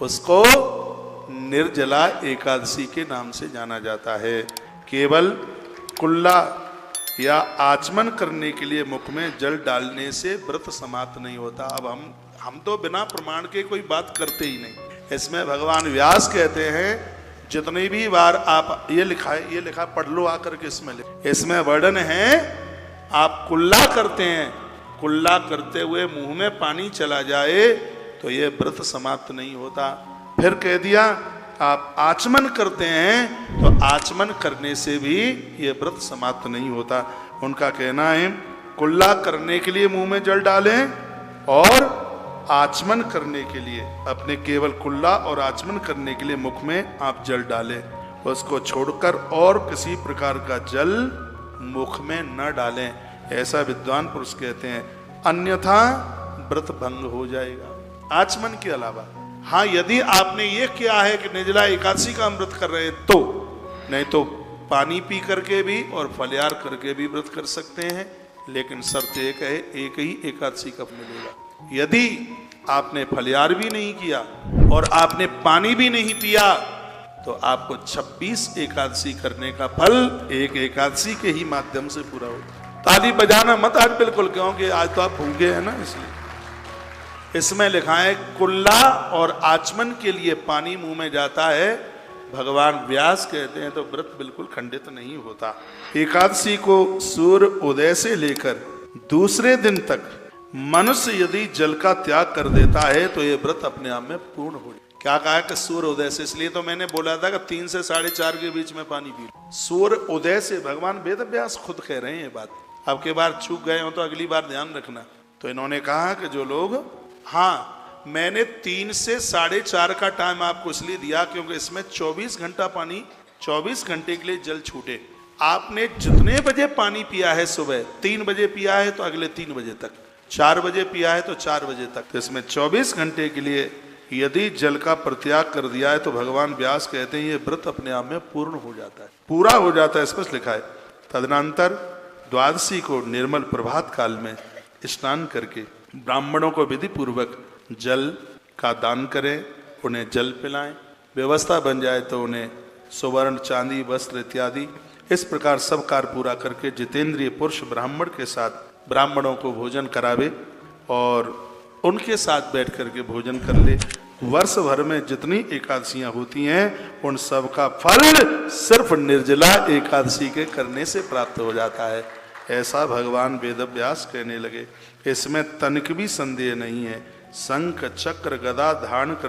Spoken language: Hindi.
उसको निर्जला एकादशी के नाम से जाना जाता है। केवल कुल्ला या आचमन करने के लिए मुख में जल डालने से व्रत समाप्त नहीं होता। अब हम तो बिना प्रमाण के कोई बात करते ही नहीं। इसमें भगवान व्यास कहते हैं, जितनी भी बार आप ये लिखा पढ़ लो आकर के, इसमें वर्णन है, आप कुल्ला करते हैं, कुल्ला करते हुए मुंह में पानी चला जाए तो ये व्रत समाप्त नहीं होता। फिर कह दिया आप आचमन करते हैं तो आचमन करने से भी ये व्रत समाप्त नहीं होता। उनका कहना है कुल्ला करने के लिए मुंह में जल डालें और आचमन करने के लिए, अपने केवल कुल्ला और आचमन करने के लिए मुख में आप जल डालें, उसको छोड़कर और किसी प्रकार का जल मुख में न डालें, ऐसा विद्वान पुरुष कहते हैं, अन्यथा व्रत भंग हो जाएगा। आचमन के अलावा हाँ, यदि आपने ये किया है कि निर्जला एकादशी का हम व्रत कर रहे हैं तो, नहीं तो पानी पी करके भी और फलहार करके भी व्रत कर सकते हैं, लेकिन शर्त एक है, एक ही एकादशी का मिलेगा। यदि आपने फलहार भी नहीं किया और आपने पानी भी नहीं पिया तो आपको 26 एकादशी करने का फल एक एकादशी के ही माध्यम से पूरा होगा। ताली बजाना मत आज बिल्कुल, क्योंकि आज तो आप भूखे हैं ना, इसलिए इसमें लिखा है कुल्ला और आचमन के लिए पानी मुंह में जाता है, भगवान व्यास कहते हैं तो व्रत बिल्कुल खंडित नहीं होता। एकादशी को सूर्य उदय से लेकर दूसरे दिन तक मनुष्य यदि जल का त्याग कर देता है तो ये व्रत अपने आप में पूर्ण हो जाए। क्या कहा कि सूर्य उदय से, इसलिए तो मैंने बोला था कि 3 से 4:30 के बीच में पानी पी। सूर्य उदय से, भगवान वेद व्यास खुद कह रहे हैं ये बात। अब के बार चूक गए हो तो अगली बार ध्यान रखना। तो इन्होंने कहा कि जो लोग, हाँ मैंने 3 से 4:30 का टाइम आपको इसलिए दिया क्योंकि इसमें 24 घंटा पानी, 24 घंटे के लिए जल छूटे। आपने जितने बजे पानी पिया है, सुबह 3 बजे पिया है तो अगले 3 बजे तक, 4 बजे पिया है तो 4 बजे तक, तो इसमें 24 घंटे के लिए यदि जल का परित्याग कर दिया है तो भगवान व्यास कहते हैं ये व्रत अपने आप में पूर्ण हो जाता है, पूरा हो जाता है, स्पष्ट लिखा है। तदनंतर द्वादशी को निर्मल प्रभात काल में स्नान करके ब्राह्मणों को विधि पूर्वक जल का दान करें, उन्हें जल पिलाएं, व्यवस्था बन जाए तो उन्हें सुवर्ण चांदी वस्त्र इत्यादि, इस प्रकार सब कार्य पूरा करके जितेंद्रिय पुरुष ब्राह्मण के साथ ब्राह्मणों को भोजन करावे और उनके साथ बैठ करके भोजन कर ले। वर्ष भर में जितनी एकादशियां होती हैं उन सब का फल सिर्फ निर्जला एकादशी के करने से प्राप्त हो जाता है, ऐसा भगवान वेदव्यास कहने लगे। इसमें तनिक भी संदेह नहीं है। शंख चक्र गदा धारण कर